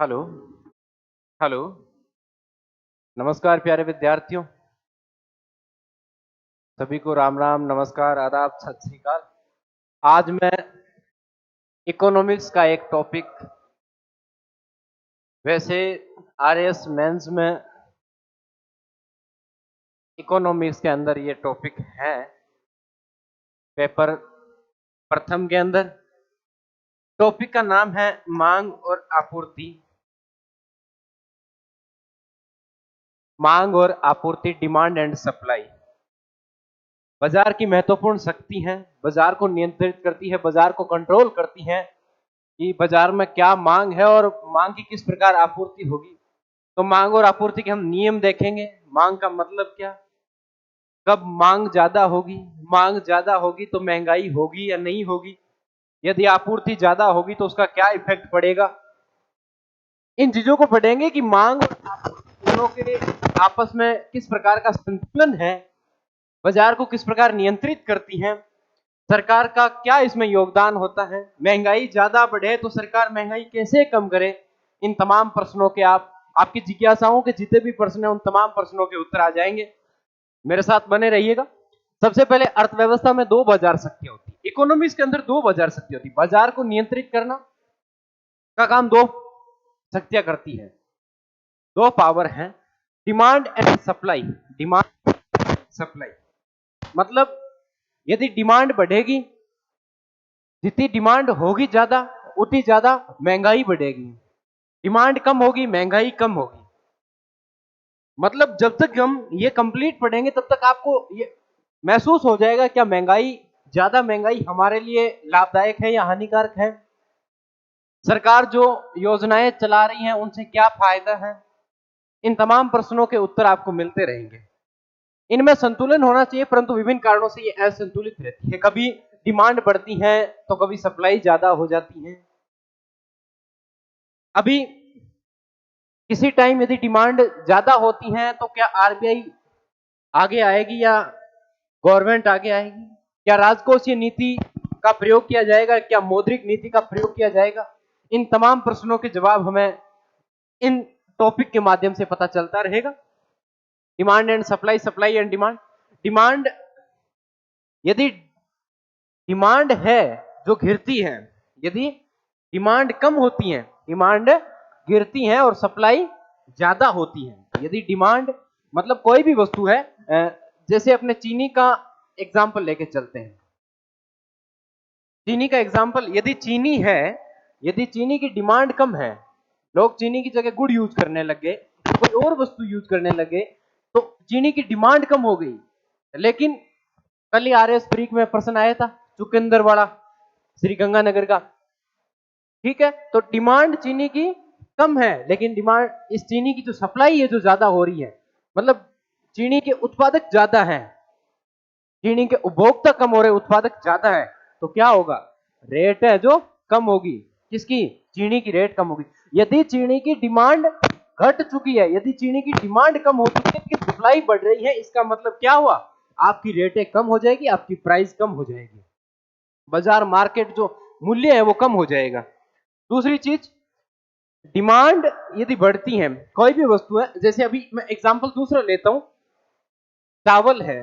Hello. Hello. नमस्कार प्यारे विद्यार्थियों, सभी को राम राम, नमस्कार, आदाब, सत श्री अकाल। आज मैं इकोनॉमिक्स का एक टॉपिक, वैसे आरएस मेंस में इकोनॉमिक्स के अंदर ये टॉपिक है, पेपर प्रथम के अंदर। टॉपिक का नाम है मांग और आपूर्ति। मांग और आपूर्ति, डिमांड एंड सप्लाई। बाजार की महत्वपूर्ण शक्ति है, बाजार को नियंत्रित करती है, बाजार को कंट्रोल करती है कि बाजार में क्या मांग है और मांग की किस प्रकार आपूर्ति होगी। तो मांग और आपूर्ति के हम नियम देखेंगे। मांग का मतलब क्या, कब मांग ज्यादा होगी, मांग ज्यादा होगी तो महंगाई होगी या नहीं होगी, यदि आपूर्ति ज्यादा होगी तो उसका क्या इफेक्ट पड़ेगा। इन चीजों को पढ़ेंगे कि मांग और आपूर्ति दोनों के आपस में किस प्रकार का संतुलन है, बाजार को किस प्रकार नियंत्रित करती है, सरकार का क्या इसमें योगदान होता है, महंगाई ज्यादा बढ़े तो सरकार महंगाई कैसे कम करे। इन तमाम प्रश्नों के आपकी जिज्ञासाओं के जितने भी प्रश्न हैं उन तमाम प्रश्नों के उत्तर आ जाएंगे। मेरे साथ बने रहिएगा। सबसे पहले अर्थव्यवस्था में दो बाजार शक्तियां होती है, इकोनॉमिक्स के अंदर दो बाजार शक्ति होती है। बाजार को नियंत्रित करना का काम दो शक्तियां करती है, दो पावर है, demand and supply. Demand supply मतलब यदि डिमांड बढ़ेगी, जितनी डिमांड होगी ज्यादा, उतनी ज्यादा महंगाई बढ़ेगी। डिमांड कम होगी, महंगाई कम होगी। मतलब जब तक हम ये कंप्लीट पढ़ेंगे तब तक आपको ये महसूस हो जाएगा क्या ज्यादा महंगाई हमारे लिए लाभदायक है या हानिकारक है, सरकार जो योजनाएं चला रही हैं उनसे क्या फायदा है। इन तमाम प्रश्नों के उत्तर आपको मिलते रहेंगे। इनमें संतुलन होना चाहिए, परंतु विभिन्न कारणों से ये असंतुलित रहती है। कभी डिमांड बढ़ती है तो कभी सप्लाई ज्यादा हो जाती है। अभी किसी टाइम यदि डिमांड ज्यादा होती है तो क्या आरबीआई आगे आएगी या गवर्नमेंट आगे आएगी, क्या राजकोषीय नीति का प्रयोग किया जाएगा, क्या मौद्रिक नीति का प्रयोग किया जाएगा। इन तमाम प्रश्नों के जवाब हमें इन टॉपिक के माध्यम से पता चलता रहेगा। Demand and supply, supply and demand. Demand, यदि डिमांड है जो गिरती है, यदि डिमांड कम होती है, डिमांड गिरती है और सप्लाई ज्यादा होती है। यदि डिमांड मतलब कोई भी वस्तु है, जैसे अपने चीनी का एग्जांपल लेके चलते हैं। चीनी का एग्जांपल, यदि चीनी है, यदि चीनी की डिमांड कम है, लोग चीनी की जगह गुड़ यूज करने लगे, कोई और वस्तु यूज करने लगे, तो चीनी की डिमांड कम हो गई। लेकिन कल ही आरएस फ्रीक में प्रश्न आया था, चुकंदर वाला, श्री गंगानगर का। ठीक है, तो डिमांड चीनी की कम है, लेकिन डिमांड इस चीनी की जो सप्लाई है जो ज्यादा हो रही है, मतलब चीनी के उत्पादक ज्यादा है, चीनी के उपभोक्ता कम हो रहे, उत्पादक ज्यादा है, तो क्या होगा, रेट है जो कम होगी। किसकी, चीनी की रेट कम होगी। यदि चीनी की डिमांड घट चुकी है, यदि चीनी की डिमांड कम हो चुकी है, सप्लाई बढ़ रही है, इसका मतलब क्या हुआ, आपकी रेटें कम हो जाएगी, आपकी प्राइस कम हो जाएगी, बाजार मार्केट जो मूल्य है वो कम हो जाएगा। दूसरी चीज, डिमांड यदि बढ़ती है, कोई भी वस्तु है, जैसे अभी मैं एग्जांपल दूसरा लेता हूं, चावल है,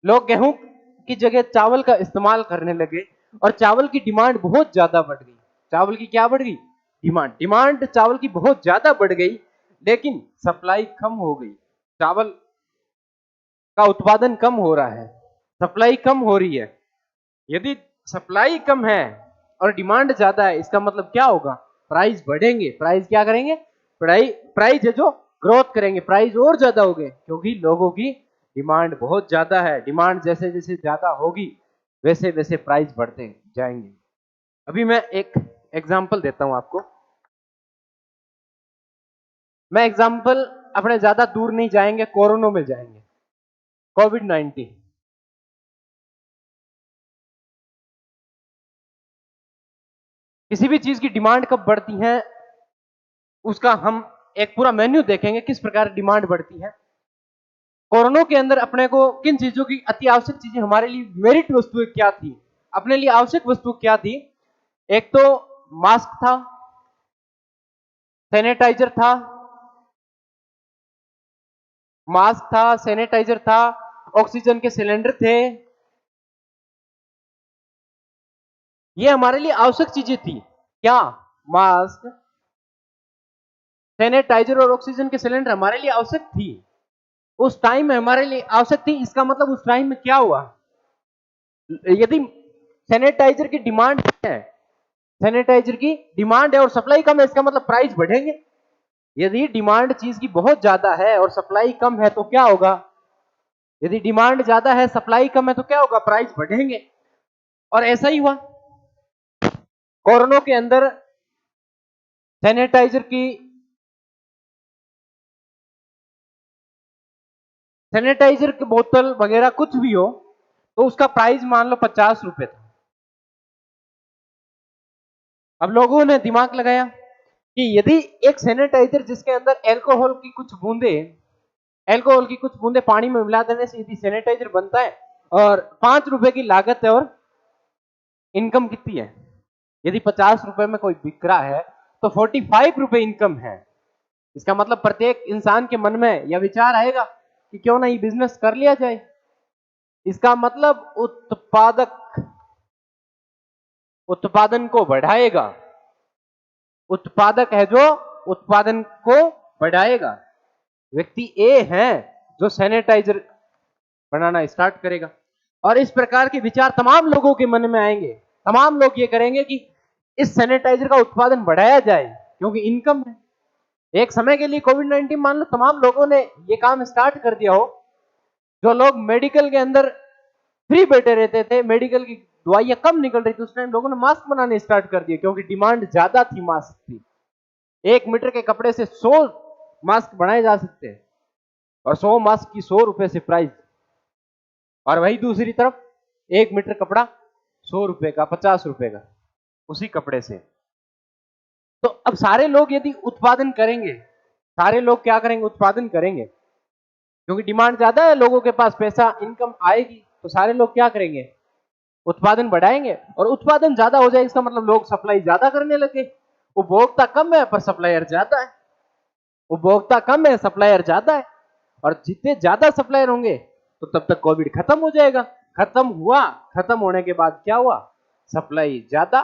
लोग गेहूं की जगह चावल का इस्तेमाल करने लगे और चावल की डिमांड बहुत ज्यादा बढ़ गई। चावल की क्या बढ़ गई, डिमांड चावल की बहुत ज्यादा बढ़ गई, लेकिन सप्लाई कम हो गई। चावल का उत्पादन कम हो रहा है, सप्लाई कम हो रही है। यदि सप्लाई कम है और डिमांड ज्यादा है, इसका मतलब क्या होगा, प्राइस बढ़ेंगे। प्राइस क्या करेंगे, प्राइस है जो ग्रोथ करेंगे, प्राइस और ज्यादा हो गए, क्योंकि लोगों की डिमांड बहुत ज्यादा है। डिमांड जैसे जैसे ज्यादा होगी वैसे वैसे प्राइस बढ़ते जाएंगे। अभी मैं एक एग्जांपल देता हूं आपको। मैं एग्जांपल अपने ज्यादा दूर नहीं जाएंगे, कोरोना में जाएंगे, कोविड-19। किसी भी चीज की डिमांड कब बढ़ती है उसका हम एक पूरा मेन्यू देखेंगे, किस प्रकार डिमांड बढ़ती है। कोरोना के अंदर अपने को किन चीजों की अति आवश्यक चीजें, हमारे लिए मेरिट वस्तुएं क्या थी, अपने लिए आवश्यक वस्तु क्या थी। एक तो मास्क था, सैनिटाइजर था, मास्क था, सैनिटाइजर था, ऑक्सीजन के सिलेंडर थे। ये हमारे लिए आवश्यक चीजें थी। क्या? मास्क, सैनिटाइजर और ऑक्सीजन के सिलेंडर हमारे लिए आवश्यक थी। उस टाइम में हमारे लिए आवश्यक थी। इसका मतलब उस टाइम में क्या हुआ? यदि सैनिटाइजर की डिमांड है, सैनिटाइजर की डिमांड है और सप्लाई कम है, इसका मतलब प्राइस बढ़ेंगे। यदि डिमांड चीज की बहुत ज्यादा है और सप्लाई कम है तो क्या होगा? यदि डिमांड ज्यादा है, सप्लाई कम है तो क्या होगा? प्राइस बढ़ेंगे। और ऐसा ही हुआ। कोरोना के अंदर सैनिटाइजर की, सैनिटाइजर की बोतल वगैरह कुछ भी हो तो उसका प्राइस मान लो 50 रुपए था। अब लोगों ने दिमाग लगाया कि यदि एक सैनिटाइजर जिसके अंदर अल्कोहल की कुछ बूंदे पानी में मिला देने से यदि सैनिटाइजर बनता है और 5 रुपए की लागत है और इनकम कितनी है? यदि 50 रुपए में कोई बिक रहा है तो 45 रुपए इनकम है। इसका मतलब प्रत्येक इंसान के मन में यह विचार आएगा कि क्यों ना ये बिजनेस कर लिया जाए। इसका मतलब उत्पादन को बढ़ाएगा। उत्पादक है जो उत्पादन को बढ़ाएगा। व्यक्ति ए है जो सैनिटाइजर बनाना स्टार्ट करेगा। और इस प्रकार के विचार तमाम लोगों के मन में आएंगे। तमाम लोग ये करेंगे कि इस सैनिटाइजर का उत्पादन बढ़ाया जाए क्योंकि इनकम है। एक समय के लिए कोविड-19 मान लो तमाम लोगों ने ये काम स्टार्ट कर दिया हो। जो लोग मेडिकल के अंदर फ्री बैठे रहते थे, मेडिकल की दवाइयां कम निकल रही थी, उस टाइम लोगों ने मास्क बनाने स्टार्ट कर दिए क्योंकि डिमांड ज्यादा थी मास्क की। 1 मीटर के कपड़े से 100 मास्क बनाए जा सकते हैं और 100 मास्क की 100 रुपए से प्राइस। और वही दूसरी तरफ 1 मीटर कपड़ा 100 रुपए का, 50 रुपए का, उसी कपड़े से। तो अब सारे लोग यदि उत्पादन करेंगे, सारे लोग क्या करेंगे? उत्पादन करेंगे क्योंकि डिमांड ज्यादा है, लोगों के पास पैसा, इनकम आएगी तो सारे लोग क्या करेंगे? उत्पादन बढ़ाएंगे। और उत्पादन ज्यादा हो जाए इसका मतलब लोग सप्लाई ज्यादा करने लगे। उपभोक्ता कम है पर सप्लायर ज्यादा है। उपभोक्ता कम है, सप्लायर ज्यादा है। और जितने ज्यादा सप्लायर होंगे तो तब तक कोविड खत्म हो जाएगा। खत्म हुआ, खत्म होने के बाद क्या हुआ? सप्लाई ज्यादा,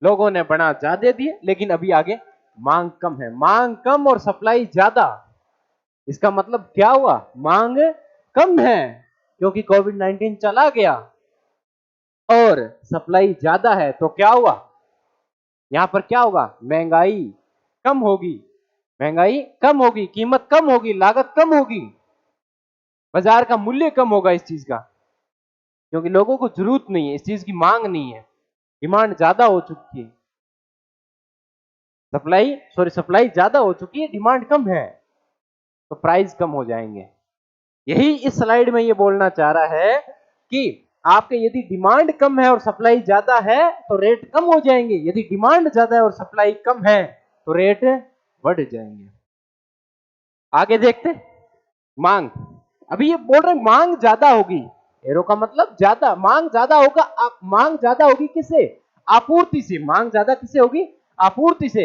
लोगों ने बना ज्यादा दिए, लेकिन अभी आगे मांग कम है। मांग कम और सप्लाई ज्यादा, इसका मतलब क्या हुआ? मांग कम है क्योंकि कोविड-19 चला गया और सप्लाई ज्यादा है तो क्या हुआ? यहां पर क्या होगा? महंगाई कम होगी। महंगाई कम होगी, कीमत कम होगी, लागत कम होगी, बाजार का मूल्य कम होगा इस चीज का, क्योंकि लोगों को जरूरत नहीं है, इस चीज की मांग नहीं है, डिमांड ज्यादा हो चुकी है। सप्लाई ज्यादा हो चुकी है, डिमांड कम है, तो प्राइस कम हो जाएंगे। यही इस स्लाइड में ये बोलना चाह रहा है कि आपके यदि डिमांड कम है और सप्लाई ज्यादा है तो रेट कम हो जाएंगे। यदि डिमांड ज्यादा है और सप्लाई कम है तो रेट बढ़ जाएंगे। आगे देखते। मांग, अभी ये बोल रहे मांग ज्यादा होगी, एरो का मतलब ज्यादा, मांग ज्यादा होगा। मांग ज्यादा होगी किससे? आपूर्ति से। मांग ज्यादा किससे होगी? आपूर्ति से।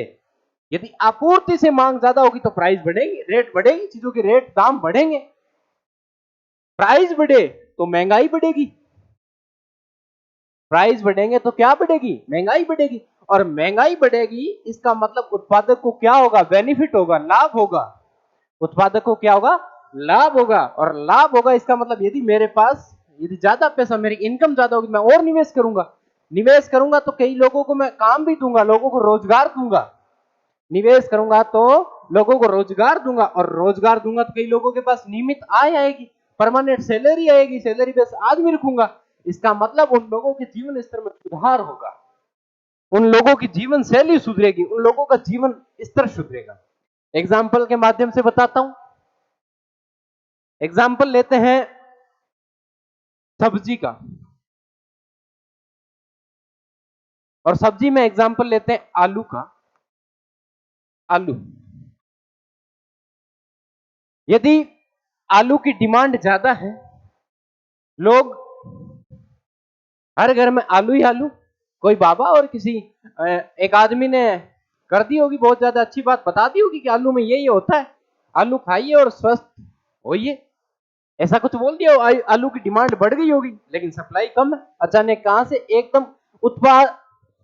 यदि आपूर्ति से मांग ज्यादा होगी तो प्राइस बढ़ेगी, रेट बढ़ेगी, चीजों के रेट दाम बढ़ेंगे। प्राइस बढ़े तो महंगाई बढ़ेगी, प्राइस बढ़ेंगे तो क्या बढ़ेगी? महंगाई बढ़ेगी। और महंगाई बढ़ेगी इसका मतलब उत्पादक को क्या होगा? बेनिफिट होगा, लाभ होगा। उत्पादक को क्या होगा? लाभ होगा। और लाभ होगा इसका मतलब यदि मेरे पास यदि ज्यादा पैसा, मेरी इनकम ज्यादा होगी, मैं और निवेश करूंगा। निवेश करूंगा तो कई लोगों को मैं काम भी दूंगा, लोगों को रोजगार दूंगा। निवेश करूंगा तो लोगों को रोजगार दूंगा, और रोजगार दूंगा तो कई लोगों के पास नियमित आय आएगी, परमानेंट सैलरी आएगी, सैलरी बेस आदमी रखूंगा। इसका मतलब उन लोगों के जीवन स्तर में सुधार होगा, उन लोगों की जीवन शैली सुधरेगी, उन लोगों का जीवन स्तर सुधरेगा। एग्जाम्पल के माध्यम से बताता हूं। एग्जाम्पल लेते हैं सब्जी का, और सब्जी में एग्जाम्पल लेते हैं आलू का। आलू, यदि आलू की डिमांड ज्यादा है, लोग हर घर में आलू ही आलू, कोई बाबा और किसी एक आदमी ने कर दी होगी, बहुत ज्यादा अच्छी बात बता दी होगी कि आलू में ये होता है, आलू खाइए और स्वस्थ होइए, ऐसा कुछ बोल दिया, आलू की डिमांड बढ़ गई होगी, लेकिन सप्लाई कम है। अचानक कहां से एकदम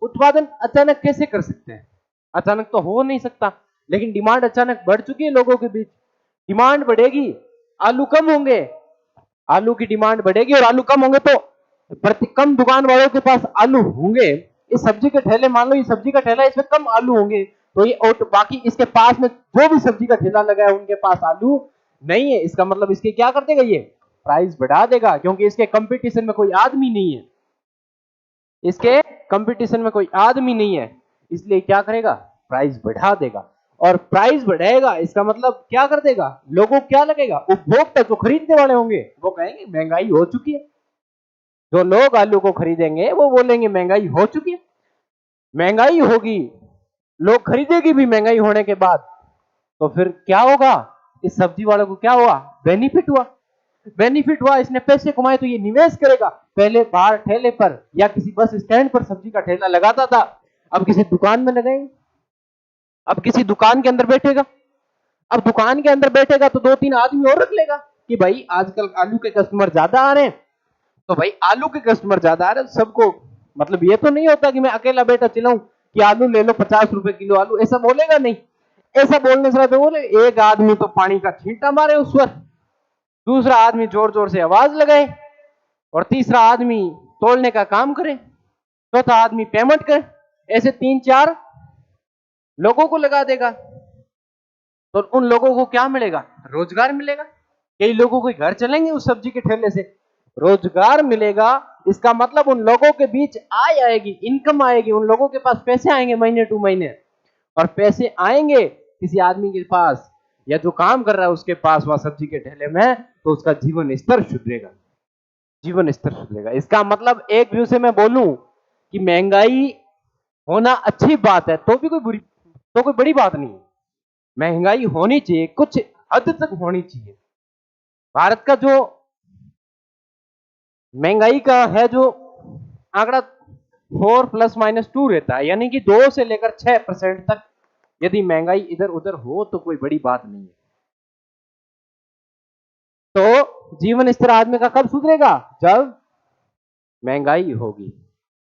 उत्पादन अचानक कैसे कर सकते हैं? अचानक तो हो नहीं सकता, लेकिन डिमांड अचानक बढ़ चुकी है लोगों के बीच। डिमांड बढ़ेगी, आलू कम होंगे, आलू की डिमांड बढ़ेगी और आलू कम होंगे तो प्रति कम दुकान वालों के पास आलू होंगे। इस सब्जी के ठेले, मान लो ये सब्जी का ठेला, इसमें कम आलू होंगे, तो ये और बाकी इसके पास में जो भी सब्जी का ठेला लगा है उनके पास आलू नहीं है, इसका मतलब इसके क्या कर देगा, ये प्राइस बढ़ा देगा, क्योंकि इसके कंपटीशन में कोई आदमी नहीं है, इसके कंपटीशन में कोई आदमी नहीं है, इसलिए क्या करेगा, प्राइस बढ़ा देगा। और प्राइस बढ़ाएगा इसका मतलब क्या कर देगा, लोगों को क्या लगेगा, उपभोक्ता जो खरीदने वाले होंगे वो कहेंगे महंगाई हो चुकी है। जो लोग आलू को खरीदेंगे वो बोलेंगे महंगाई हो चुकी है, महंगाई होगी, लोग खरीदेगी भी महंगाई होने के बाद, तो फिर क्या होगा, इस सब्जी वाले को क्या हुआ, बेनिफिट हुआ, बेनिफिट हुआ, इसने पैसे कमाए तो ये निवेश करेगा। पहले बाहर ठेले पर या किसी बस स्टैंड पर सब्जी का ठेला लगाता था, अब किसी दुकान में लगाएंगे, अब किसी दुकान के अंदर बैठेगा, अब दुकान के अंदर बैठेगा तो 2-3 आदमी और रख लेगा कि भाई आजकल आलू के कस्टमर ज्यादा आ रहे हैं, तो भाई आलू के कस्टमर ज्यादा आ रहे हैं, सबको मतलब ये तो नहीं होता कि मैं अकेला बेटा चिल्लाऊं कि आलू ले लो 50 रुपए किलो आलू, ऐसा बोलेगा नहीं। ऐसा बोलने से बोले एक आदमी तो पानी का छींटा मारे उस पर, दूसरा आदमी जोर जोर से आवाज लगाए, और तीसरा आदमी तोड़ने का काम करे, चौथा आदमी पेमेंट करे, ऐसे 3-4 लोगों को लगा देगा, तो उन लोगों को क्या मिलेगा, रोजगार मिलेगा, कई लोगों के घर चलेंगे उस सब्जी के ठेले से, रोजगार मिलेगा। इसका मतलब उन लोगों के बीच आय आएगी, इनकम आएगी, उन लोगों के पास पैसे आएंगे महीने टू महीने, और पैसे आएंगे किसी आदमी के पास या जो काम कर रहा है उसके पास वह सब्जी के ठेले में, तो उसका जीवन स्तर सुधरेगा, जीवन स्तर सुधरेगा। इसका मतलब एक व्यू से मैं बोलूं कि महंगाई होना अच्छी बात है, तो भी कोई बुरी, तो कोई बड़ी बात नहीं है, महंगाई होनी चाहिए, कुछ हद तक होनी चाहिए। भारत का जो महंगाई का है जो आंकड़ा 4+-2 रहता है, यानी कि 2 से लेकर 6% तक यदि महंगाई इधर उधर हो तो कोई बड़ी बात नहीं है। तो जीवन स्तर आदमी का कब सुधरेगा, जब महंगाई होगी।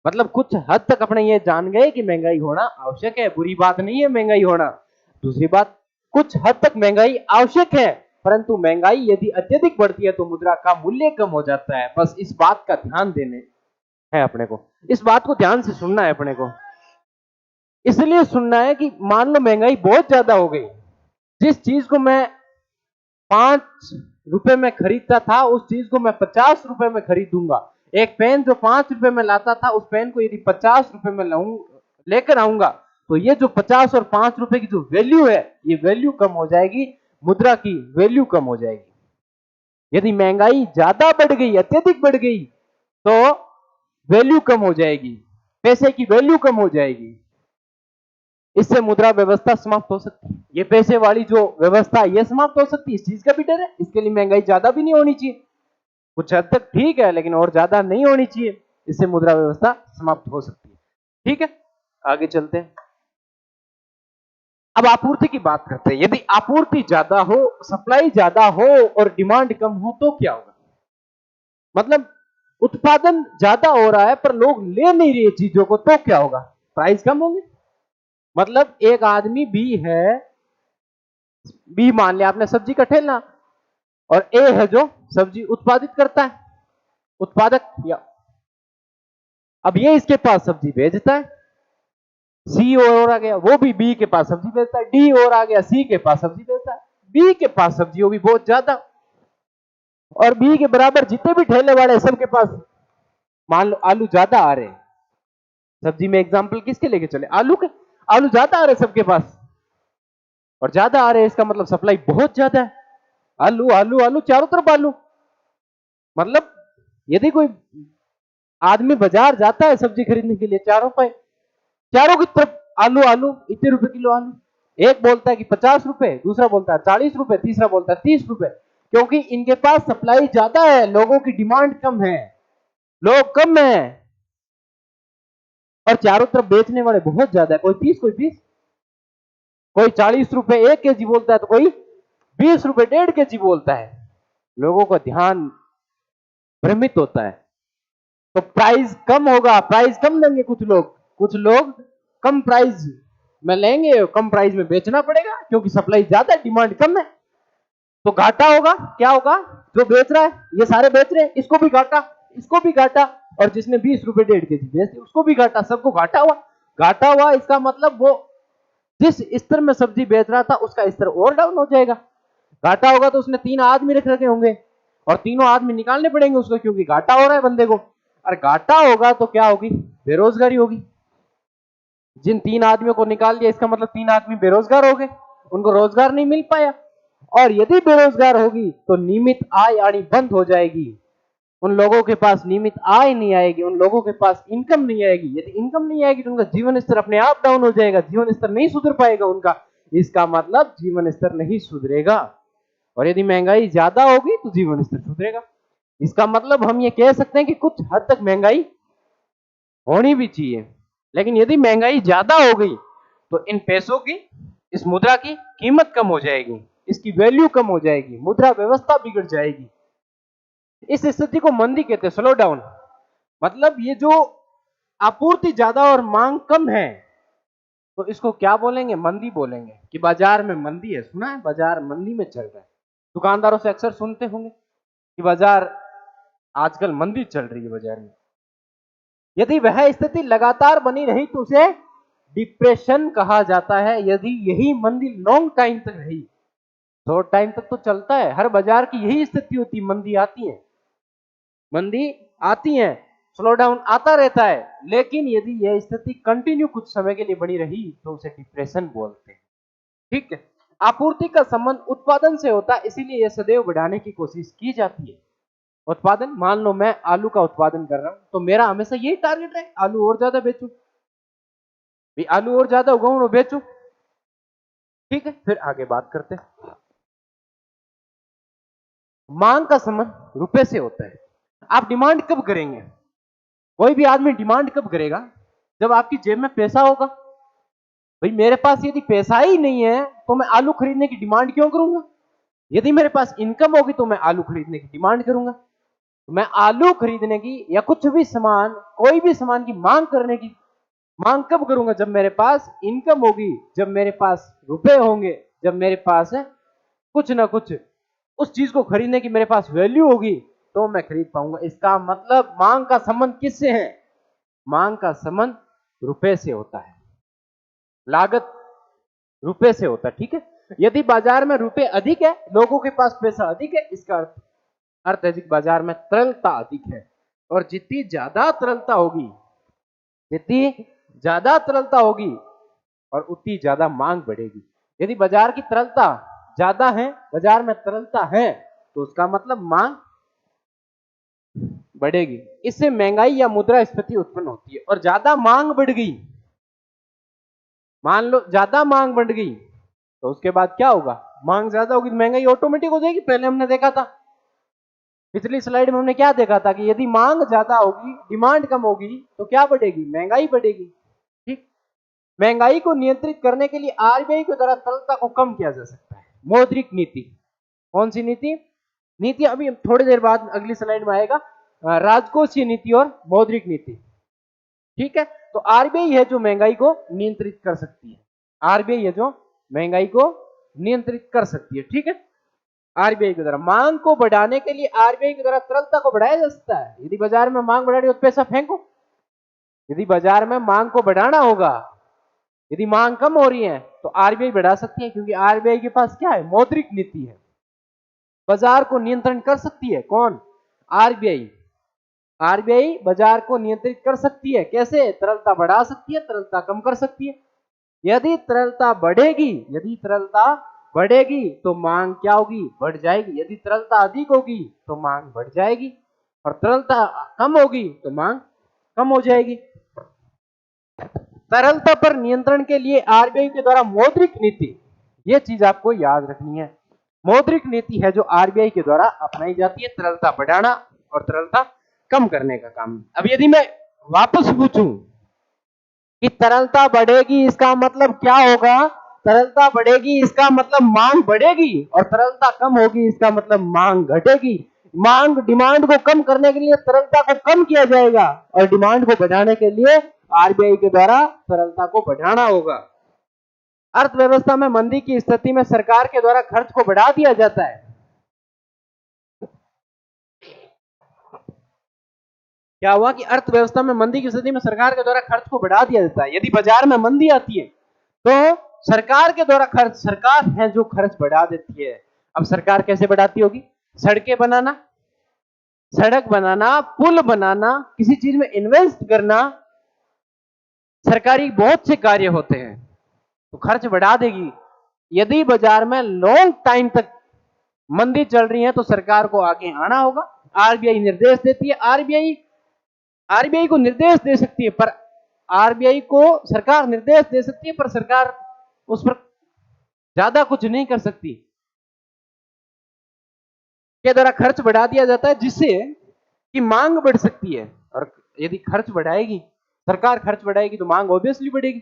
मतलब कुछ हद तक अपने ये जान गए कि महंगाई होना आवश्यक है, बुरी बात नहीं है महंगाई होना। दूसरी बात, कुछ हद तक महंगाई आवश्यक है, परंतु महंगाई यदि अत्यधिक बढ़ती है तो मुद्रा का मूल्य कम हो जाता है। बस इस बात का ध्यान देने है अपने को, इस बात को ध्यान से सुनना है अपने को। इसलिए सुनना है कि मान लो महंगाई बहुत ज्यादा हो गई, जिस चीज को मैं 5 रुपए में खरीदता था उस चीज को मैं 50 रुपए में खरीदूंगा। एक पेन जो 5 रुपए में लाता था उस पेन को यदि 50 रुपए में लेकर आऊंगा, तो ये जो 50 और 5 रुपए की जो वैल्यू है, ये वैल्यू कम हो जाएगी, मुद्रा की वैल्यू कम हो जाएगी। यदि महंगाई ज्यादा बढ़ गई, अत्यधिक बढ़ गई, तो वैल्यू कम हो जाएगी, पैसे की वैल्यू कम हो जाएगी, इससे मुद्रा व्यवस्था समाप्त हो सकती है। ये पैसे वाली जो व्यवस्था ये समाप्त हो सकती है, इस चीज का भी डर है। इसके लिए महंगाई ज्यादा भी नहीं होनी चाहिए, कुछ हद तक ठीक है, लेकिन और ज्यादा नहीं होनी चाहिए, इससे मुद्रा व्यवस्था समाप्त हो सकती है। ठीक है, आगे चलते हैं। अब आपूर्ति की बात करते हैं। यदि आपूर्ति ज्यादा हो, सप्लाई ज्यादा हो और डिमांड कम हो तो क्या होगा? मतलब उत्पादन ज्यादा हो रहा है पर लोग ले नहीं रहे चीजों को, तो क्या होगा? प्राइस कम होंगे। मतलब एक आदमी बी है, बी मान लिया आपने सब्जी का ठेला, और ए है जो सब्जी उत्पादित करता है, उत्पादक। या अब ये इसके पास सब्जी भेजता है, सी और आ गया, वो भी बी के पास सब्जी भेजता है, डी और आ गया, सी के पास सब्जी भेजता है, बी के पास सब्जी होगी बहुत ज्यादा, और बी के बराबर जितने भी ठेले वाले सबके पास मान लो आलू ज्यादा आ रहे हैं। सब्जी में एग्जाम्पल किसके लेके चले? आलू के। आलू ज्यादा आ रहे सबके पास, और ज्यादा आ रहे हैं इसका मतलब सप्लाई बहुत ज्यादा है। आलू आलू आलू, चारों तरफ आलू। मतलब यदि कोई आदमी बाजार जाता है सब्जी खरीदने के लिए, चारों की तरफ आलू आलू, इतने रुपए किलो आलू। एक बोलता है कि 50 रुपए, दूसरा बोलता है 40 रुपए, तीसरा बोलता है 30 रुपए, क्योंकि इनके पास सप्लाई ज्यादा है, लोगों की डिमांड कम है, लोग कम है, और चारों तरफ बेचने वाले बहुत ज्यादा है, कोई 30 कोई 20। कोई 40 रुपए 1 kg बोलता है तो कोई 20 रुपए 1.5 kg बोलता है। लोगों का ध्यान भ्रमित होता है। तो प्राइस कम होगा, प्राइस कम लेंगे कुछ लोग कम प्राइस में लेंगे, कम प्राइस में बेचना पड़ेगा क्योंकि सप्लाई ज्यादा है, डिमांड कम है। तो घाटा होगा। क्या होगा? जो बेच रहा है, ये सारे बेच रहे हैं, इसको भी घाटा, इसको भी घाटा, और जिसने 20 रुपए 1.5 kg बेच उसको भी घाटा, सबको घाटा हुआ। घाटा हुआ इसका मतलब वो जिस स्तर में सब्जी बेच रहा था उसका स्तर और डाउन हो जाएगा। घाटा होगा तो उसने 3 आदमी रख रखे होंगे और तीनों आदमी निकालने पड़ेंगे उसको, क्योंकि घाटा हो रहा है बंदे को। और घाटा होगा तो क्या होगी? बेरोजगारी होगी। जिन 3 आदमियों को निकाल दिया इसका मतलब 3 आदमी बेरोजगार हो गए, उनको रोजगार नहीं मिल पाया। और यदि बेरोजगार होगी तो नियमित आय आनी बंद हो जाएगी। उन लोगों के पास नियमित आय नहीं आएगी, उन लोगों के पास इनकम नहीं आएगी। यदि इनकम नहीं आएगी तो उनका जीवन स्तर अपने आप डाउन हो जाएगा, जीवन स्तर नहीं सुधर पाएगा उनका। इसका मतलब जीवन स्तर नहीं सुधरेगा। और यदि महंगाई ज्यादा होगी तो जीवन स्तर सुधरेगा। इसका मतलब हम ये कह सकते हैं कि कुछ हद तक महंगाई होनी भी चाहिए, लेकिन यदि महंगाई ज्यादा हो गई तो इन पैसों की, इस मुद्रा की कीमत कम हो जाएगी, इसकी वैल्यू कम हो जाएगी, मुद्रा व्यवस्था बिगड़ जाएगी। इस स्थिति को मंदी कहते हैं, स्लो डाउन। मतलब ये जो आपूर्ति ज्यादा और मांग कम है तो इसको क्या बोलेंगे? मंदी बोलेंगे। कि बाजार में मंदी है, सुना है? बाजार मंदी में चल रहा है। दुकानदारों से अक्सर सुनते होंगे कि बाजार आजकल मंदी चल रही है बाजार में। यदि वह स्थिति लगातार बनी रही तो उसे डिप्रेशन कहा जाता है। यदि यही मंदी लॉन्ग टाइम तक रही, शॉर्ट टाइम तक तो चलता है, हर बाजार की यही स्थिति होती है। मंदी आती है, स्लो डाउन आता रहता है, लेकिन यदि यह स्थिति कंटिन्यू कुछ समय के लिए बनी रही तो उसे डिप्रेशन बोलते हैं। ठीक है। आपूर्ति का संबंध उत्पादन से होता है, इसीलिए यह सदैव बढ़ाने की कोशिश की जाती है। उत्पादन, मान लो मैं आलू का उत्पादन कर रहा हूं तो मेरा हमेशा यही टारगेट है, आलू और ज्यादा बेचूं, आलू और ज्यादा उगाऊं और बेचूं। ठीक है, फिर आगे बात करते हैं। मांग का संबंध रुपए से होता है। आप डिमांड कब करेंगे? कोई भी आदमी डिमांड कब करेगा? जब आपकी जेब में पैसा होगा। भाई मेरे पास यदि पैसा ही नहीं है तो मैं आलू खरीदने की डिमांड क्यों करूंगा? यदि मेरे पास इनकम होगी तो मैं आलू खरीदने की डिमांड करूंगा। मैं आलू खरीदने की या कुछ भी सामान, कोई भी सामान की मांग करने की मांग कब करूंगा? जब मेरे पास इनकम होगी, जब मेरे पास रुपए होंगे, जब मेरे पास कुछ ना कुछ उस चीज को खरीदने की मेरे पास वैल्यू होगी तो मैं खरीद पाऊंगा। इसका मतलब मांग का संबंध किससे है? मांग का संबंध रुपए से होता है, लागत रुपए से होता है। ठीक है। यदि बाजार में रुपए अधिक है, लोगों के पास पैसा अधिक है, इसका अर्थ है कि बाजार में तरलता अधिक है। और जितनी ज्यादा तरलता होगी और उतनी ज्यादा मांग बढ़ेगी। यदि बाजार की तरलता ज्यादा है, बाजार में तरलता है, तो उसका मतलब मांग बढ़ेगी। इससे महंगाई या मुद्रास्फीति उत्पन्न होती है। और ज्यादा मांग बढ़ गई, मान लो ज्यादा मांग बढ़ गई तो उसके बाद क्या होगा? मांग ज्यादा होगी तो महंगाई ऑटोमेटिक हो जाएगी। पहले हमने देखा था, पिछली स्लाइड में हमने क्या देखा था कि यदि मांग ज्यादा होगी, डिमांड कम होगी तो क्या बढ़ेगी? महंगाई बढ़ेगी। ठीक। महंगाई को नियंत्रित करने के लिए आरबीआई के द्वारा तरलता को कम किया जा सकता है। मौद्रिक नीति। कौन सी नीति अभी थोड़ी देर बाद अगली स्लाइड में आएगा। राजकोषीय नीति और मौद्रिक नीति। ठीक है। तो आरबीआई है जो महंगाई को नियंत्रित कर सकती है। आरबीआई है जो महंगाई को नियंत्रित कर सकती है। ठीक है। आरबीआई के द्वारा मांग को बढ़ाने के लिए आरबीआई के द्वारा तरलता को बढ़ाया जा सकता है। यदि बाजार में मांग बढ़ानी हो तो पैसा फेंको। यदि बाजार में मांग को बढ़ाना होगा, यदि मांग कम हो रही है तो आरबीआई बढ़ा सकती है, क्योंकि आरबीआई के पास क्या है? मौद्रिक नीति है, बाजार को नियंत्रण कर सकती है। कौन? आरबीआई। आरबीआई बाजार को नियंत्रित कर सकती है। कैसे? तरलता बढ़ा सकती है, तरलता कम कर सकती है। यदि तरलता बढ़ेगी तो मांग क्या होगी? बढ़ जाएगी। यदि तरलता अधिक होगी तो मांग बढ़ जाएगी, और तरलता कम होगी तो मांग कम हो जाएगी। तरलता पर नियंत्रण के लिए आरबीआई के द्वारा मौद्रिक नीति, यह चीज आपको याद रखनी है। मौद्रिक नीति है जो आरबीआई के द्वारा अपनाई जाती है, तरलता बढ़ाना और तरलता कम करने का काम। अब यदि मैं वापस पूछूं कि तरलता बढ़ेगी, इसका मतलब क्या होगा? तरलता बढ़ेगी इसका मतलब मांग बढ़ेगी, और तरलता कम होगी इसका मतलब मांग घटेगी। मांग डिमांड को कम करने के लिए तरलता को कम किया जाएगा, और डिमांड को बढ़ाने के लिए आरबीआई के द्वारा तरलता को बढ़ाना होगा। अर्थव्यवस्था में मंदी की स्थिति में सरकार के द्वारा खर्च को बढ़ा दिया जाता है। क्या हुआ कि अर्थव्यवस्था में मंदी की स्थिति में सरकार के द्वारा खर्च को बढ़ा दिया जाता है। यदि बाजार में मंदी आती है तो सरकार के द्वारा खर्च, सरकार है जो खर्च बढ़ा देती है। अब सरकार कैसे बढ़ाती होगी? सड़कें बनाना, सड़क बनाना, पुल बनाना, किसी चीज में इन्वेस्ट करना, सरकारी बहुत से कार्य होते हैं, तो खर्च बढ़ा देगी। यदि बाजार में लॉन्ग टाइम तक मंदी चल रही है तो सरकार को आगे आना होगा। आरबीआई निर्देश देती है, आरबीआई को निर्देश दे सकती है, पर आरबीआई को सरकार निर्देश दे सकती है, पर सरकार उस पर ज्यादा कुछ नहीं कर सकती। के द्वारा खर्च बढ़ा दिया जाता है जिससे कि मांग बढ़ सकती है, और यदि खर्च बढ़ाएगी, सरकार खर्च बढ़ाएगी तो मांग ऑब्वियसली बढ़ेगी।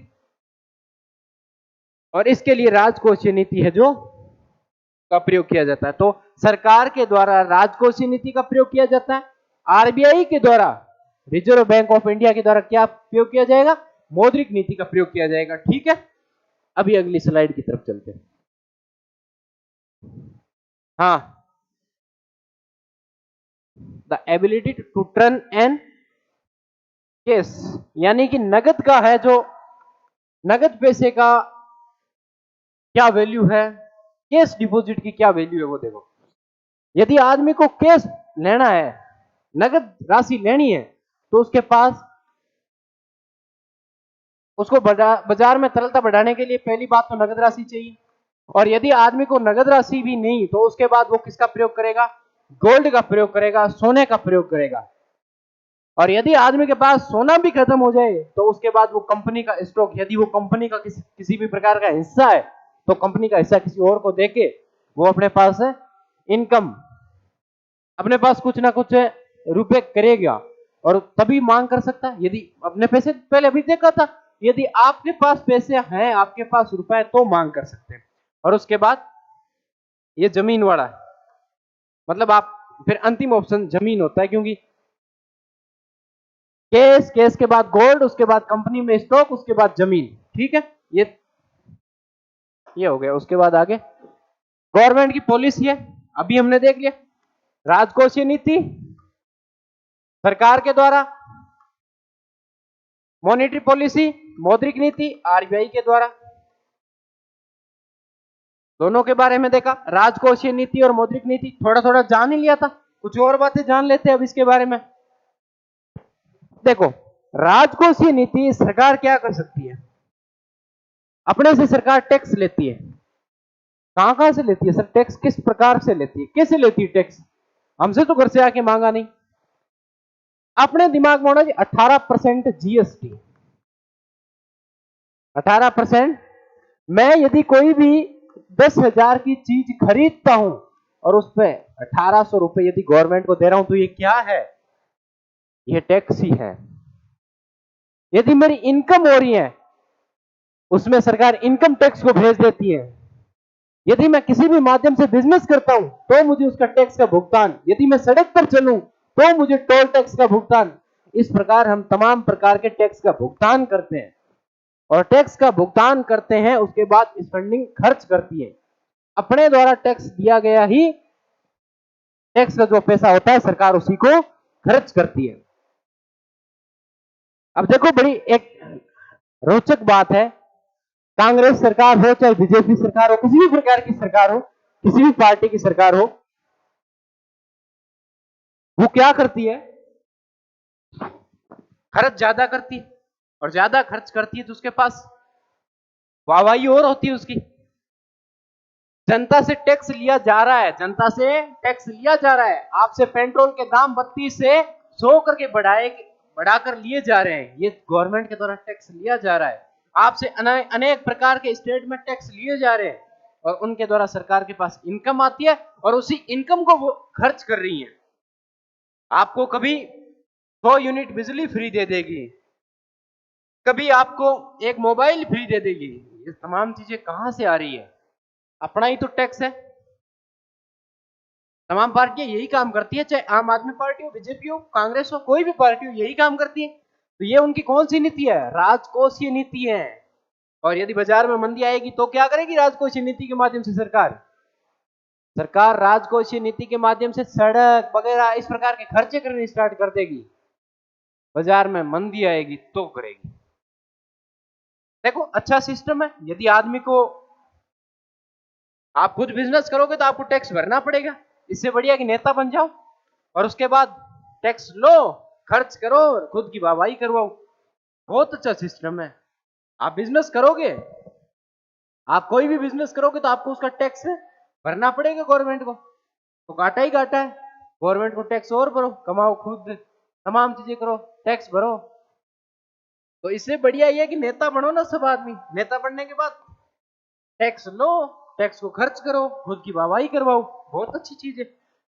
और इसके लिए राजकोषीय नीति है जो का प्रयोग किया जाता है। तो सरकार के द्वारा राजकोषीय नीति का प्रयोग किया जाता है। आरबीआई के द्वारा, रिजर्व बैंक ऑफ इंडिया के द्वारा क्या प्रयोग किया जाएगा? मौद्रिक नीति का प्रयोग किया जाएगा। ठीक है, अभी अगली स्लाइड की तरफ चलते हैं। हाँ, the ability to turn an case, यानी कि नगद का है जो नगद पैसे का क्या वैल्यू है, कैश डिपॉजिट की क्या वैल्यू है वो देखो। यदि आदमी को कैश लेना है, नगद राशि लेनी है, तो उसके पास उसको बाजार में तरलता बढ़ाने के लिए पहली बात तो नगद राशि चाहिए। और यदि आदमी को नगद राशि भी नहीं तो उसके बाद वो किसका प्रयोग करेगा? गोल्ड का प्रयोग करेगा, सोने का प्रयोग करेगा। और यदि आदमी के पास सोना भी खत्म हो जाए तो उसके बाद वो कंपनी का स्टॉक, यदि वो कंपनी का किसी भी प्रकार का हिस्सा है तो कंपनी का हिस्सा किसी और को देके वो अपने पास इनकम, अपने पास कुछ ना कुछ रुपए करेगा और तभी मांग कर सकता है। यदि अपने पैसे, पहले अभी देखा था, यदि आपके पास पैसे हैं, आपके पास रुपए है तो मांग कर सकते हैं। और उसके बाद ये जमीन वाला है, मतलब आप फिर अंतिम ऑप्शन जमीन होता है, क्योंकि केस के बाद गोल्ड, उसके बाद कंपनी में स्टॉक, उसके बाद जमीन। ठीक है, ये हो गया। उसके बाद आगे गवर्नमेंट की पॉलिसी है, अभी हमने देख लिया। राजकोषीय नीति सरकार के द्वारा, मॉनेटरी पॉलिसी मौद्रिक नीति आरबीआई के द्वारा। दोनों के बारे में देखा, राजकोषीय नीति और मौद्रिक नीति थोड़ा थोड़ा जान ही लिया था, कुछ और बातें जान लेते हैं अब इसके बारे में। देखो, राजकोषीय नीति सरकार क्या कर सकती है? अपने से सरकार टैक्स लेती है। कहां से लेती है सर टैक्स? किस प्रकार से लेती है, कैसे लेती है टैक्स? हमसे तो घर से आके मांगा नहीं। अपने दिमाग में होना जी 18% जीएसटी, 18%। मैं यदि कोई भी 10,000 की चीज खरीदता हूं और उस पर 1800 रुपए यदि गवर्नमेंट को दे रहा हूं तो ये क्या है? ये टैक्स ही है। यदि मेरी इनकम हो रही है उसमें सरकार इनकम टैक्स को भेज देती है। यदि मैं किसी भी माध्यम से बिजनेस करता हूं तो मुझे उसका टैक्स का भुगतान, यदि मैं सड़क पर चलूं तो मुझे टोल टैक्स का भुगतान। इस प्रकार हम तमाम प्रकार के टैक्स का भुगतान करते हैं, और टैक्स का भुगतान करते हैं, उसके बाद इस फंडिंग खर्च करती है। अपने द्वारा टैक्स दिया गया ही टैक्स का जो पैसा होता है सरकार उसी को खर्च करती है। अब देखो, बड़ी एक रोचक बात है, कांग्रेस सरकार हो चाहे बीजेपी सरकार हो, किसी भी प्रकार की सरकार हो, किसी भी पार्टी की सरकार हो, वो क्या करती है? खर्च ज्यादा करती है, और ज्यादा खर्च करती है तो उसके पास वाहवाही और होती है उसकी। जनता से टैक्स लिया जा रहा है, जनता से टैक्स लिया जा रहा है। आपसे पेट्रोल के दाम 32 से 100 करके बढ़ाकर लिए जा रहे हैं, ये गवर्नमेंट के द्वारा टैक्स लिया जा रहा है। आपसे अनेक प्रकार के स्टेट में टैक्स लिए जा रहे हैं, और उनके द्वारा सरकार के पास इनकम आती है, और उसी इनकम को वो खर्च कर रही है। आपको कभी 100 यूनिट बिजली फ्री दे देगी, कभी आपको एक मोबाइल फ्री दे देगी, ये तमाम चीजें कहां से आ रही है? अपना ही तो टैक्स है। तमाम पार्टियां यही काम करती है, चाहे आम आदमी पार्टी हो, बीजेपी हो, कांग्रेस हो, कोई भी पार्टी हो, यही काम करती है। तो ये उनकी कौन सी नीति है? राजकोषीय नीति है। और यदि बाजार में मंदी आएगी तो क्या करेगी राजकोषीय नीति के माध्यम से सरकार? सरकार राजकोषीय नीति के माध्यम से सड़क वगैरह इस प्रकार के खर्चे करने स्टार्ट कर देगी। बाजार में मंदी आएगी तो करेगी। देखो अच्छा सिस्टम है। यदि आदमी को, आप खुद बिजनेस करोगे तो आपको टैक्स भरना पड़ेगा। इससे बढ़िया कि नेता बन जाओ और उसके बाद टैक्स लो, खर्च करो, खुद की वाहवाही करवाओ। बहुत अच्छा सिस्टम है। आप बिजनेस करोगे, आप कोई भी बिजनेस करोगे तो आपको उसका टैक्स भरना पड़ेगा गवर्नमेंट को, तो घाटा ही घाटा है। गवर्नमेंट को टैक्स और भरो, कमाओ खुद, तमाम चीजें करो, टैक्स भरो। तो इससे बढ़िया ये है कि नेता बनो ना सब आदमी। नेता बनने के बाद टैक्स लो, टैक्स को खर्च करो, खुद की वाहवाही करवाओ। बहुत अच्छी चीज है।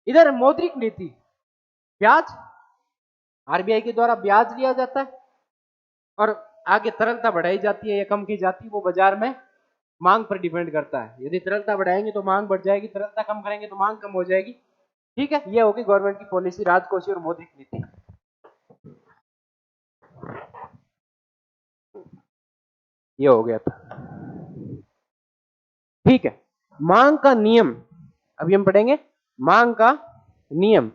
इधर मौद्रिक नीति, ब्याज, आरबीआई के द्वारा ब्याज लिया जाता है और आगे तरलता बढ़ाई जाती है या कम की जाती है, वो बाजार में मांग पर डिपेंड करता है। यदि तरलता बढ़ाएंगे तो मांग बढ़ जाएगी, तरलता कम करेंगे तो मांग कम हो जाएगी। ठीक है, ये होगी गवर्नमेंट की पॉलिसी, राजकोषीय और मौद्रिक नीति। ये हो गया था। ठीक है, मांग का नियम अभी हम पढ़ेंगे। मांग का नियम,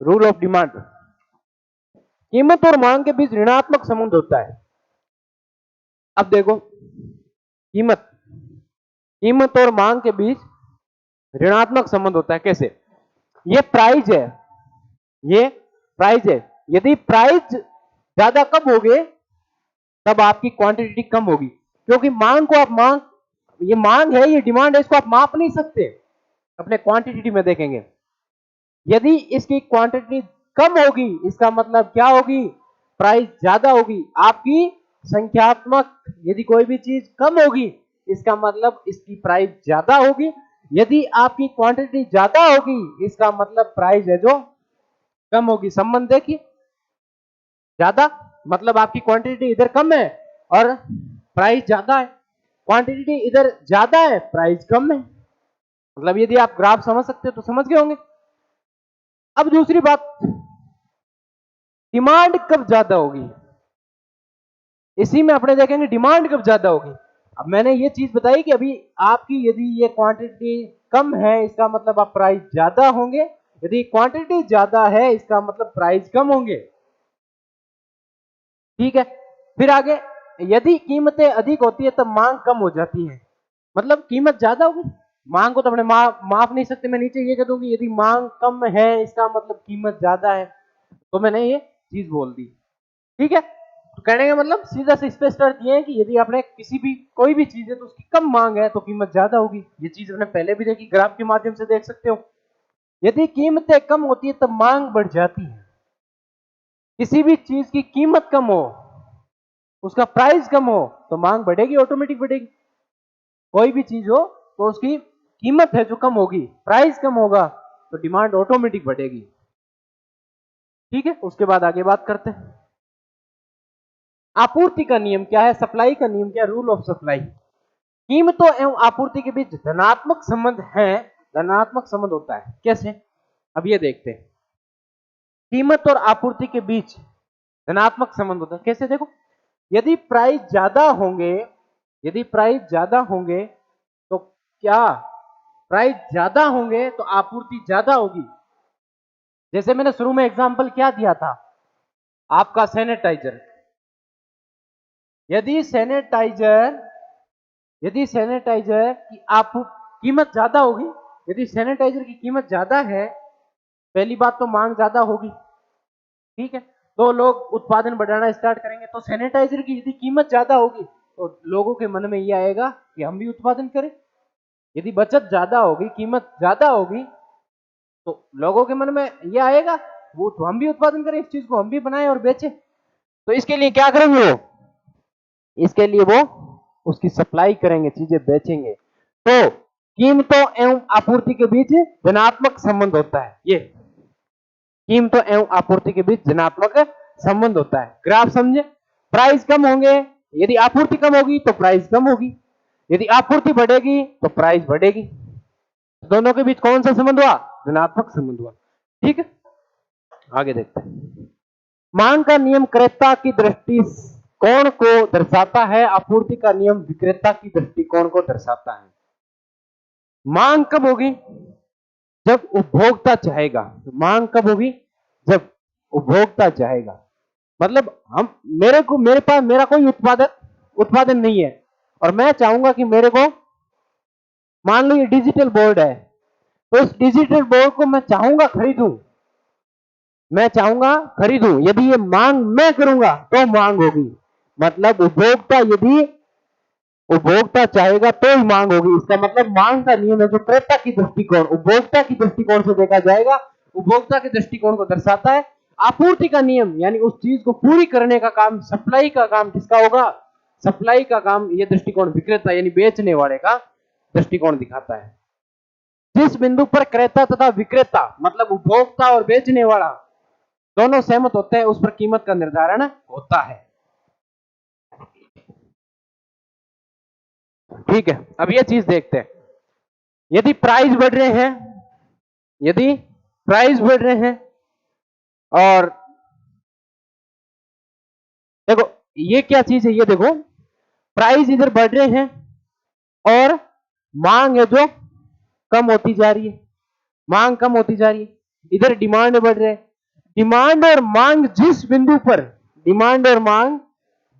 रूल ऑफ डिमांड। कीमत और मांग के बीच ऋणात्मक संबंध होता है। अब देखो, कीमत और मांग के बीच ऋणात्मक संबंध होता है। कैसे? ये प्राइस है, ये प्राइस है। यदि प्राइस ज्यादा कब होगे तब आपकी क्वांटिटी कम होगी, क्योंकि मांग को आप ये मांग है, ये डिमांड है, इसको आप माप नहीं सकते। अपने क्वांटिटी में देखेंगे, यदि इसकी क्वांटिटी कम होगी इसका मतलब क्या होगी? प्राइस ज्यादा होगी। आपकी संख्यात्मक, यदि कोई भी चीज कम होगी इसका मतलब इसकी प्राइस ज्यादा होगी। यदि आपकी क्वांटिटी ज्यादा होगी इसका मतलब प्राइस है जो कम होगी। संबंध देखिए, ज्यादा मतलब आपकी क्वांटिटी इधर कम है और प्राइस ज्यादा है, क्वांटिटी इधर ज्यादा है, प्राइस कम है। मतलब यदि आप ग्राफ समझ सकते हो तो समझ गए होंगे। अब दूसरी बात, डिमांड कब ज्यादा होगी, इसी में अपने देखेंगे डिमांड कब ज्यादा होगी। अब मैंने ये चीज बताई कि अभी आपकी यदि ये क्वांटिटी कम है इसका मतलब आप प्राइस ज्यादा होंगे, यदि क्वांटिटी ज्यादा है इसका मतलब प्राइस कम होंगे। ठीक है, फिर आगे, यदि कीमतें अधिक होती है तब मांग कम हो जाती है। मतलब कीमत ज्यादा होगी, मांग को तो अपने माप नहीं सकते। मैं नीचे ये कह दूंगी यदि मांग कम है इसका मतलब कीमत ज्यादा है, तो मैंने ये चीज बोल दी। ठीक है, तो कहने का मतलब सीधा से स्पष्ट अर्थ ये है कि यदि आपने कोई भी चीज है तो उसकी कम मांग है तो कीमत ज्यादा होगी। ये चीज आपने पहले भी देखी, ग्राफ के माध्यम से देख सकते हो। यदि कीमतें कम होती है तब मांग बढ़ जाती है। किसी भी चीज की कीमत कम हो, उसका प्राइस कम हो तो मांग बढ़ेगी, ऑटोमेटिक बढ़ेगी। कोई भी चीज हो तो उसकी कीमत है जो कम होगी, प्राइस कम होगा तो डिमांड ऑटोमेटिक बढ़ेगी। ठीक है, उसके बाद आगे बात करते हैं। आपूर्ति का नियम क्या है? सप्लाई का नियम क्या? Rule of supply. कीमतों एवं आपूर्ति के बीच धनात्मक संबंध है। धनात्मक संबंध होता है। कैसे? अब ये देखते हैं। कीमत और आपूर्ति के बीच धनात्मक संबंध होता है। कैसे? देखो, यदि प्राइस ज्यादा होंगे तो क्या प्राइस ज्यादा होंगे तो आपूर्ति ज्यादा होगी। जैसे मैंने शुरू में एग्जांपल क्या दिया था, आपका सैनिटाइजर। यदि सैनिटाइजर की आप कीमत ज्यादा होगी, यदि सैनिटाइजर की कीमत ज्यादा है, पहली बात तो मांग ज्यादा होगी। ठीक है, तो लोग उत्पादन बढ़ाना स्टार्ट करेंगे। तो सैनिटाइजर की यदि कीमत ज्यादा होगी तो लोगों के मन में यह आएगा कि हम भी उत्पादन करें। यदि बचत ज्यादा होगी, कीमत ज्यादा होगी, तो लोगों के मन में यह आएगा वो तो हम भी उत्पादन करें, इस चीज को हम भी बनाएं और बेचें। तो इसके लिए क्या करेंगे वो? इसके लिए वो उसकी सप्लाई करेंगे, चीजें बेचेंगे। तो कीमतों एवं आपूर्ति के बीच धनात्मक संबंध होता है। ये कीमतों एवं आपूर्ति के बीच धनात्मक संबंध होता है। ग्राफ समझे? प्राइस कम होंगे यदि आपूर्ति कम होगी तो प्राइस कम होगी, यदि आपूर्ति बढ़ेगी तो प्राइस बढ़ेगी। दोनों के बीच कौन सा संबंध हुआ? ऋणात्मक संबंध हुआ। ठीक है, आगे देखते हैं। मांग का नियम क्रेता की दृष्टिकोण को दर्शाता है, आपूर्ति का नियम विक्रेता की दृष्टिकोण को दर्शाता है। मांग कब होगी? जब उपभोक्ता चाहेगा। मांग कब होगी? जब उपभोक्ता चाहेगा। मतलब मेरे पास मेरा कोई उत्पादन नहीं है और मैं चाहूंगा कि मेरे को, मान लो ये डिजिटल बोर्ड है, तो इस डिजिटल बोर्ड को मैं चाहूंगा खरीदूं, यदि ये मांग मैं करूंगा तो मांग होगी। मतलब यदि उपभोक्ता चाहेगा तो ही मांग होगी। इसका मतलब मांग का नियम है जो क्रेता की दृष्टिकोण, उपभोक्ता की दृष्टिकोण से देखा जाएगा, उपभोक्ता के दृष्टिकोण को दर्शाता है। आपूर्ति का नियम यानी उस चीज को पूरी करने का काम, सप्लाई का काम किसका होगा? सप्लाई का काम, यह दृष्टिकोण विक्रेता यानी बेचने वाले का दृष्टिकोण दिखाता है। जिस बिंदु पर क्रेता तथा विक्रेता मतलब उपभोक्ता और बेचने वाला दोनों सहमत होते हैं, उस पर कीमत का निर्धारण होता है। ठीक है, अब ये चीज देखते हैं। यदि प्राइस बढ़ रहे हैं और देखो ये क्या चीज है, ये देखो प्राइस इधर बढ़ रहे हैं और मांग है जो कम होती जा रही है, मांग कम होती जा रही है, इधर डिमांड बढ़ रहे हैं। डिमांड और मांग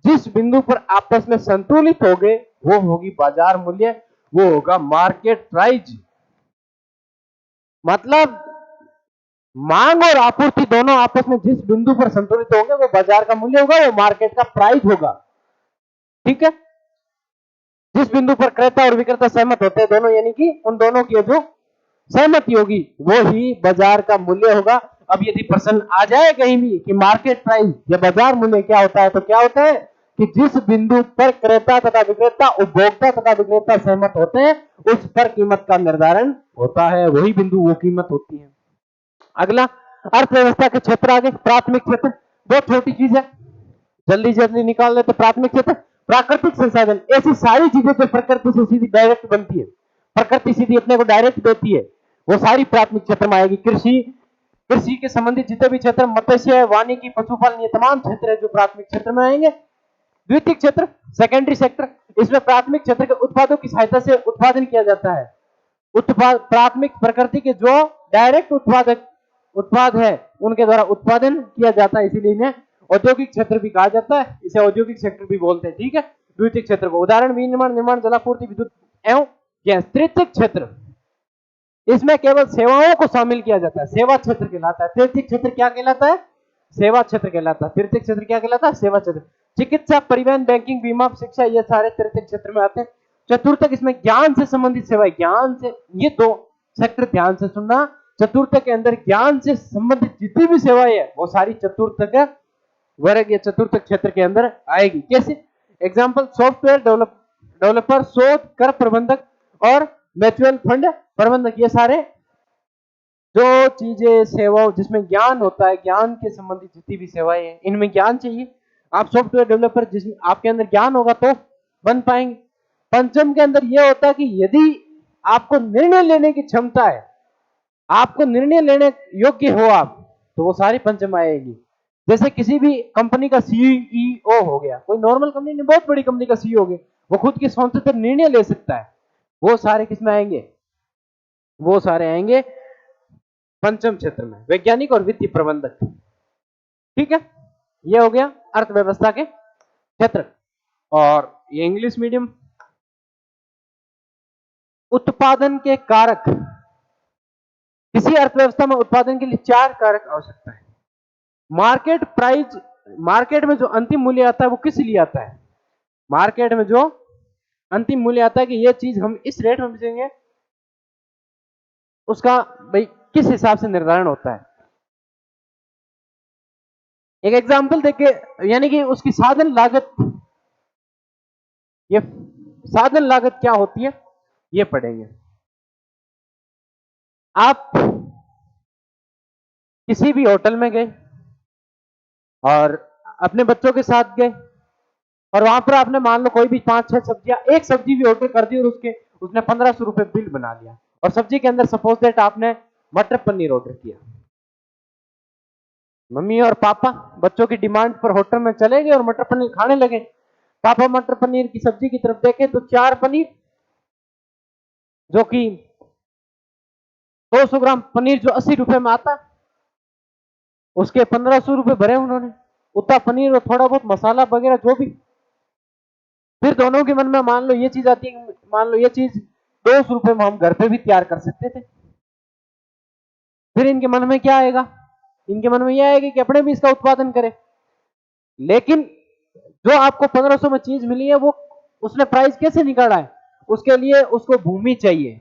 जिस बिंदु पर आपस में संतुलित हो गए वो होगी बाजार मूल्य, वो होगा मार्केट प्राइस। मतलब मांग और आपूर्ति दोनों आपस में जिस बिंदु पर संतुलित होंगे वो बाजार का मूल्य होगा, वो मार्केट का प्राइस होगा। ठीक है, जिस बिंदु पर क्रेता और विक्रेता सहमत होते हैं दोनों, यानी कि उन दोनों की जो सहमति होगी वो ही बाजार का मूल्य होगा। अब यदि प्रश्न आ जाए कहीं भी कि मार्केट प्राइस या बाजार मूल्य क्या होता है, तो क्या होता है कि जिस बिंदु पर क्रेता तथा विक्रेता, उपभोक्ता तथा विक्रेता सहमत होते हैं उस पर कीमत का निर्धारण होता है, वही बिंदु वो कीमत होती है। अगला अर्थव्यवस्था के क्षेत्र आगे, प्राथमिक क्षेत्र, बहुत छोटी चीज है, जल्दी निकाल लेते। प्राथमिक क्षेत्र प्राकृतिक संसाधन, ऐसी सारी चीजें जो प्रकृति से सीधी डायरेक्ट बनती है, प्रकृति सीधी अपने को डायरेक्ट देती है, वो सारी प्राथमिक क्षेत्र में आएगी। कृषि के संबंधित जितने भी क्षेत्र, मत्स्य, वानिकी, पशुपालन, ये तमाम क्षेत्र है जो प्राथमिक क्षेत्र में आएंगे। द्वितीयक क्षेत्र सेकेंडरी सेक्टर, इसमें प्राथमिक क्षेत्र के उत्पादों की सहायता से उत्पादन किया जाता है। प्राथमिक प्रकृति के जो डायरेक्ट उत्पाद है उनके द्वारा उत्पादन किया जाता है, इसीलिए इन्हें औद्योगिक क्षेत्र भी कहा जाता है, इसे औद्योगिक सेक्टर भी बोलते हैं। ठीक है, द्वितीयक क्षेत्र को उदाहरण निर्माण, जलापूर्ति, विद्युत एवं गैस। तृतीयक क्षेत्र, इसमें केवल सेवाओं को शामिल किया जाता है, सेवा क्षेत्र कहलाता है। तृतीयक क्षेत्र क्या कहलाता है? सेवा क्षेत्र कहलाता है। तृतीयक क्षेत्र क्या कहलाता है? सेवा क्षेत्र। चिकित्सा, परिवहन, बैंकिंग, बीमा, शिक्षा, ये सारे तृतीयक क्षेत्र में आते हैं। चतुर्थक, इसमें ज्ञान से संबंधित सेवाएं, ज्ञान से, ये दो सेक्टर ध्यान से सुनना। चतुर्थक के अंदर ज्ञान से संबंधित जितनी भी सेवाएं है वो सारी चतुर्थक वर्ग या चतुर्थक क्षेत्र के अंदर आएगी। कैसे? एग्जाम्पल, सॉफ्टवेयर डेवलपर, शोध, कर प्रबंधक और म्यूचुअल फंड प्रबंधक, ये सारे जो चीजें, सेवाओं जिसमें ज्ञान होता है, ज्ञान के संबंधित जितनी भी सेवाएं हैं, इनमें ज्ञान चाहिए। आप सॉफ्टवेयर डेवलपर, जिसमें आपके अंदर ज्ञान होगा तो बन पाएंगे। पंचम के अंदर यह होता है कि यदि आपको निर्णय लेने की क्षमता है, आपको निर्णय लेने योग्य हो आप, तो वो सारी पंचम आएगी। जैसे किसी भी कंपनी का सीईओ हो गया, कोई नॉर्मल कंपनी नहीं, बहुत बड़ी कंपनी का सीईओ हो गया, वो खुद की स्वतंत्र निर्णय ले सकता है, वो सारे किसमें आएंगे? वो सारे आएंगे पंचम क्षेत्र में, वैज्ञानिक और वित्तीय प्रबंधक। ठीक है, ये हो गया अर्थव्यवस्था के क्षेत्र। और ये इंग्लिश मीडियम। उत्पादन के कारक, किसी अर्थव्यवस्था में उत्पादन के लिए 4 कारक आवश्यकता है। मार्केट प्राइस, मार्केट में जो अंतिम मूल्य आता है वो किस लिए आता है? मार्केट में जो अंतिम मूल्य आता है कि ये चीज हम इस रेट में बेचेंगे, उसका भाई किस हिसाब से निर्धारण होता है? एक एग्जांपल देके, यानी कि उसकी साधन लागत, ये साधन लागत क्या होती है ये पढ़ेंगे। आप किसी भी होटल में गए और अपने बच्चों के साथ गए, और वहां पर आपने मान लो कोई भी 5-6 सब्जियां, एक सब्जी भी ऑर्डर कर दी और उसने 1500 रुपए बिल बना लिया, और सब्जी के अंदर सपोज दैट आपने मटर पनीर ऑर्डर किया। मम्मी और पापा बच्चों की डिमांड पर होटल में चले गए और मटर पनीर खाने लगे। पापा मटर पनीर की सब्जी की तरफ देखे तो 4 पनीर, जो कि 200 ग्राम पनीर जो 80 रुपए में आता, उसके 1500 रुपए भरे उन्होंने। उतना पनीर और थोड़ा बहुत मसाला वगैरह जो भी। फिर दोनों के मन में मान लो ये चीज आती है, मान लो ये चीज 200 रुपए में हम घर पे भी तैयार कर सकते थे। फिर इनके मन में क्या आएगा? इनके मन में यह आएगा कि अपने भी इसका उत्पादन करें। लेकिन जो आपको 1500 में चीज मिली है, वो उसने प्राइस कैसे निकाला है? उसके लिए उसको भूमि चाहिए।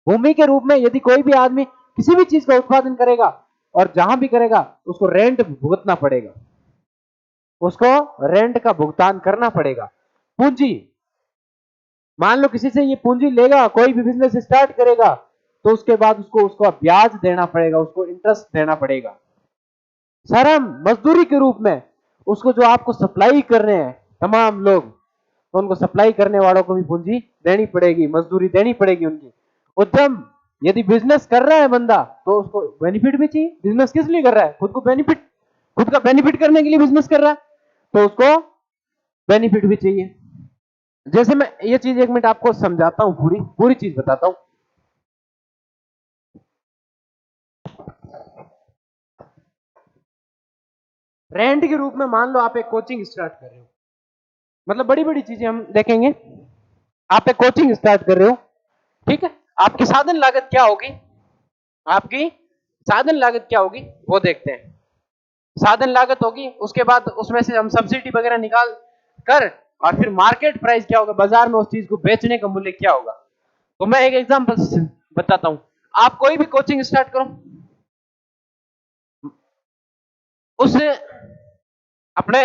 भूमि के रूप में यदि कोई भी आदमी किसी भी चीज का उत्पादन करेगा और जहां भी करेगा, उसको रेंट भुगतना पड़ेगा, उसको रेंट का भुगतान करना पड़ेगा। पूंजी, मान लो किसी से ये पूंजी लेगा, कोई भी बिजनेस स्टार्ट करेगा, तो उसके बाद उसको ब्याज देना पड़ेगा, उसको इंटरेस्ट देना पड़ेगा। श्रम मजदूरी के रूप में उसको जो आपको सप्लाई कर रहे हैं तमाम लोग, तो उनको सप्लाई करने वालों को भी पूंजी देनी पड़ेगी, मजदूरी देनी पड़ेगी उनकी। उद्यम, यदि बिजनेस कर रहा है बंदा, तो उसको बेनिफिट भी चाहिए। बिजनेस किस लिए कर रहा है? खुद को बेनिफिट, खुद का बेनिफिट करने के लिए बिजनेस कर रहा है, तो उसको बेनिफिट भी चाहिए। जैसे मैं ये चीज 1 मिनट आपको समझाता हूं, पूरी पूरी चीज बताता हूं। रेंट के रूप में मान लो आप एक कोचिंग स्टार्ट कर रहे हो, मतलब बड़ी बड़ी चीजें हम देखेंगे। आप एक कोचिंग स्टार्ट कर रहे हो, ठीक है? आपकी साधन लागत क्या होगी? आपकी साधन लागत क्या होगी वो देखते हैं। साधन लागत होगी, उसके बाद उसमें से हम सब्सिडी वगैरह निकाल कर, और फिर मार्केट प्राइस क्या होगा, बाजार में उस चीज को बेचने का मूल्य क्या होगा। तो मैं एक एग्जांपल बताता हूं। आप कोई भी कोचिंग स्टार्ट करो, उस अपने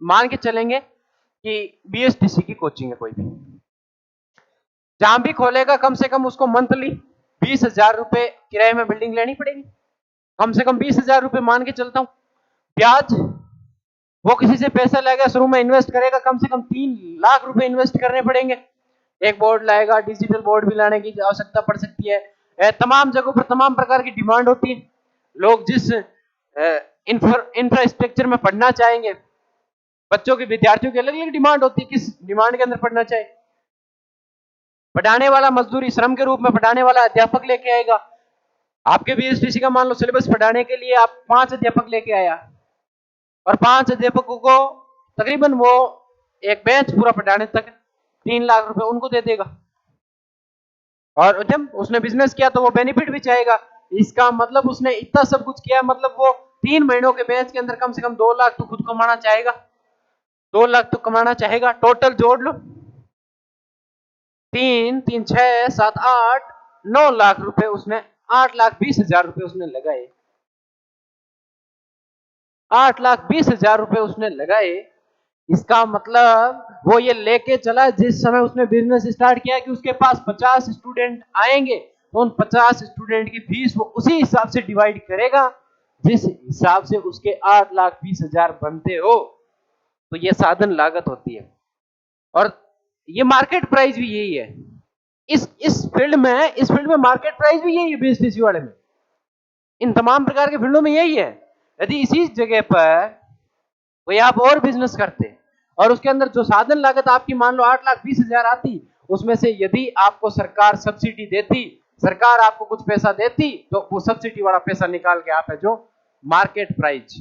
मान के चलेंगे कि बीएसटीसी की कोचिंग है कोई भी, जहां भी खोलेगा कम से कम उसको मंथली 20,000 रुपए किराए में बिल्डिंग लेनी पड़ेगी। कम से कम 20,000 रुपए मान के चलता हूं। ब्याज, वो किसी से पैसा लेगा, शुरू में इन्वेस्ट करेगा, कम से कम 3 लाख रुपए इन्वेस्ट करने पड़ेंगे। एक बोर्ड लाएगा, डिजिटल बोर्ड भी लाने की आवश्यकता पड़ सकती है। तमाम जगहों पर तमाम प्रकार की डिमांड होती है। लोग जिस इंफ्रास्ट्रक्चर में पढ़ना चाहेंगे, बच्चों के, विद्यार्थियों की अलग अलग डिमांड होती है, किस डिमांड के अंदर पढ़ना चाहे। पढ़ाने वाला मजदूरी श्रम के रूप में पढ़ाने वाला अध्यापक लेके आएगा। आपके बीएसटीसी का मान लो सिलेबस पढ़ाने के लिए आप 5 अध्यापक लेके आया, और 5 अध्यापकों को तकरीबन वो एक बैच पूरा पढ़ाने तक 3 लाख रुपए उनको दे देगा। और जब उसने बिजनेस किया तो वो बेनिफिट भी चाहेगा। इसका मतलब उसने इतना सब कुछ किया, मतलब वो 3 महीनों के बैच के अंदर कम से कम 2 लाख तो खुद कमाना चाहेगा। 2 लाख तो कमाना चाहेगा। टोटल जोड़ लो, 3 3 6 7 8 9 लाख रुपए उसने, 8,20,000 रुपए उसने लगाए। 8,20,000 रुपए उसने लगाए। इसका मतलब वो ये लेके चला, जिस समय उसने बिजनेस स्टार्ट किया कि उसके पास 50 स्टूडेंट आएंगे, तो उन 50 स्टूडेंट की फीस वो उसी हिसाब से डिवाइड करेगा जिस हिसाब से उसके 8,20,000 बनते हो। तो ये साधन लागत होती है, और ये मार्केट प्राइस भी यही है। इस फील्ड में मार्केट प्राइस भी यही है। बीएसटीसी वाले में, इन तमाम प्रकार के फील्डों में यही है। यदि इसी जगह पर कोई आप और बिजनेस करते और उसके अंदर जो साधन लागत आपकी मान लो 8,20,000 आती, उसमें से यदि आपको सरकार सब्सिडी देती, सरकार आपको कुछ पैसा देती, तो वो सब्सिडी वाला पैसा निकाल के आप है जो मार्केट प्राइस,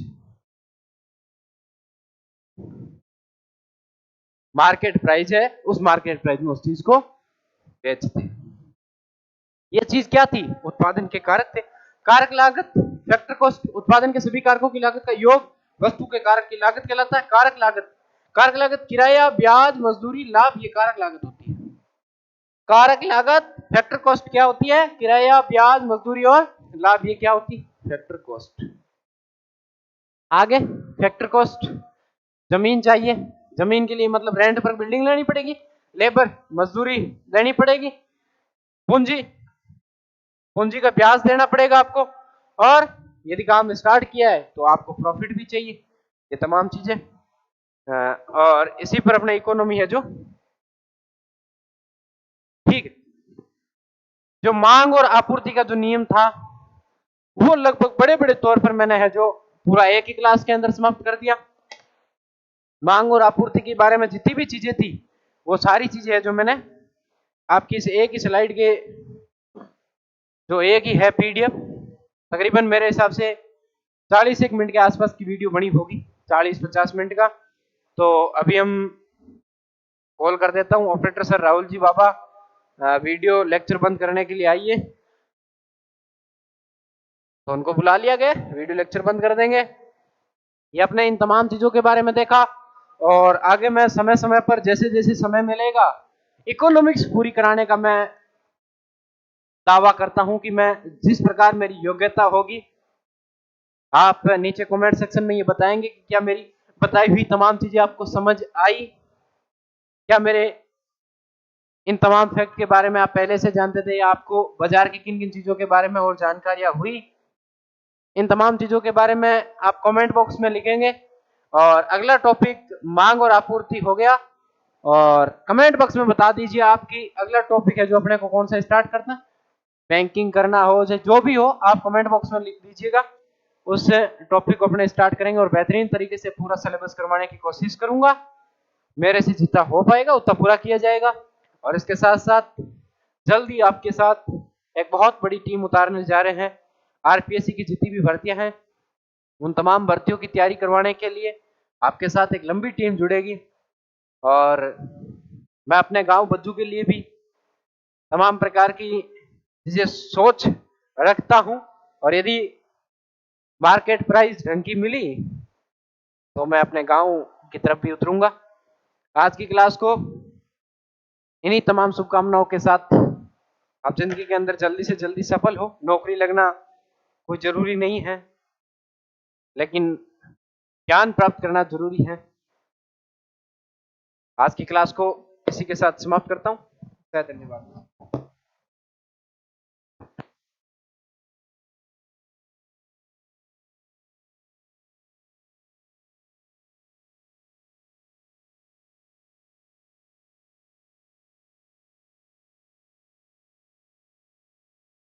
मार्केट प्राइस है, उस मार्केट प्राइस में उस चीज को बेचते। ये चीज क्या थी? उत्पादन के कारक थे। कारक लागत, फैक्टर कॉस्ट, उत्पादन के सभी कारकों की लागत का योग वस्तु के कारक की लागत कहलाता है। कारक लागत, कारक लागत किराया, ब्याज, मजदूरी, लाभ, ये कारक लागत होती है। कारक लागत, फैक्टर कॉस्ट क्या होती है? किराया, ब्याज, मजदूरी और लाभ, ये क्या होती है? Factor cost. आगे फैक्टर कॉस्ट, जमीन चाहिए, जमीन के लिए मतलब रेंट पर बिल्डिंग लेनी पड़ेगी, लेबर, मजदूरी देनी पड़ेगी, पूंजी, पूंजी का ब्याज देना पड़ेगा आपको, और यदि काम स्टार्ट किया है तो आपको प्रॉफिट भी चाहिए। ये तमाम चीजें और इसी पर अपना इकोनॉमी है जो ठीक है। जो मांग और आपूर्ति का जो नियम था वो लगभग बड़े बड़े तौर पर मैंने है जो पूरा एक ही क्लास के अंदर समाप्त कर दिया। मांग और आपूर्ति के बारे में जितनी भी चीजें थी वो सारी चीजें है जो मैंने आपकी इस एक ही स्लाइड के जो एक ही है पीडीएफ, तकरीबन मेरे हिसाब से 40 मिनट के आसपास की वीडियो बनी होगी, 40-50 मिनट का। तो अभी हम कॉल कर देता हूं ऑपरेटर सर राहुल जी बाबा, वीडियो लेक्चर बंद करने के लिए आइए। तो उनको बुला लिया गया, वीडियो लेक्चर बंद कर देंगे। ये अपने इन तमाम चीजों के बारे में देखा और आगे मैं समय समय पर जैसे जैसे समय मिलेगा इकोनॉमिक्स पूरी कराने का मैं दावा करता हूं कि मैं जिस प्रकार मेरी योग्यता होगी। आप नीचे कमेंट सेक्शन में ये बताएंगे कि क्या मेरी बताई हुई तमाम चीजें आपको समझ आई, क्या मेरे इन तमाम फैक्ट के बारे में आप पहले से जानते थे या आपको बाजार की किन किन चीजों के बारे में और जानकारियां हुई। इन तमाम चीजों के बारे में आप कमेंट बॉक्स में लिखेंगे। और अगला टॉपिक मांग और आपूर्ति हो गया, और कमेंट बॉक्स में बता दीजिए आपकी अगला टॉपिक है जो अपने को कौन सा स्टार्ट करना है, बैंकिंग करना हो चाहे जो भी हो, आप कमेंट बॉक्स में लिख दीजिएगा, उस टॉपिक को अपने स्टार्ट करेंगे और बेहतरीन तरीके से पूरा सिलेबस करवाने की कोशिश करूंगा। मेरे से जितना हो पाएगा उतना पूरा किया जाएगा। और इसके साथ साथ जल्दी आपके साथ एक बहुत बड़ी टीम उतारने जा रहे हैं। आरपीएससी की जितनी भी भर्तियां हैं उन तमाम भर्तियों की तैयारी करवाने के लिए आपके साथ एक लंबी टीम जुड़ेगी। और मैं अपने गांव बज्जू के लिए भी तमाम प्रकार की चीजें सोच रखता हूं, और यदि मार्केट प्राइस ढंग की मिली तो मैं अपने गांव की तरफ भी उतरूंगा। आज की क्लास को इन्हीं तमाम शुभकामनाओं के साथ आप जिंदगी के अंदर जल्दी से जल्दी सफल हो। नौकरी लगना कोई जरूरी नहीं है, लेकिन ज्ञान प्राप्त करना जरूरी है। आज की क्लास को इसी के साथ समाप्त करता हूं। धन्यवाद।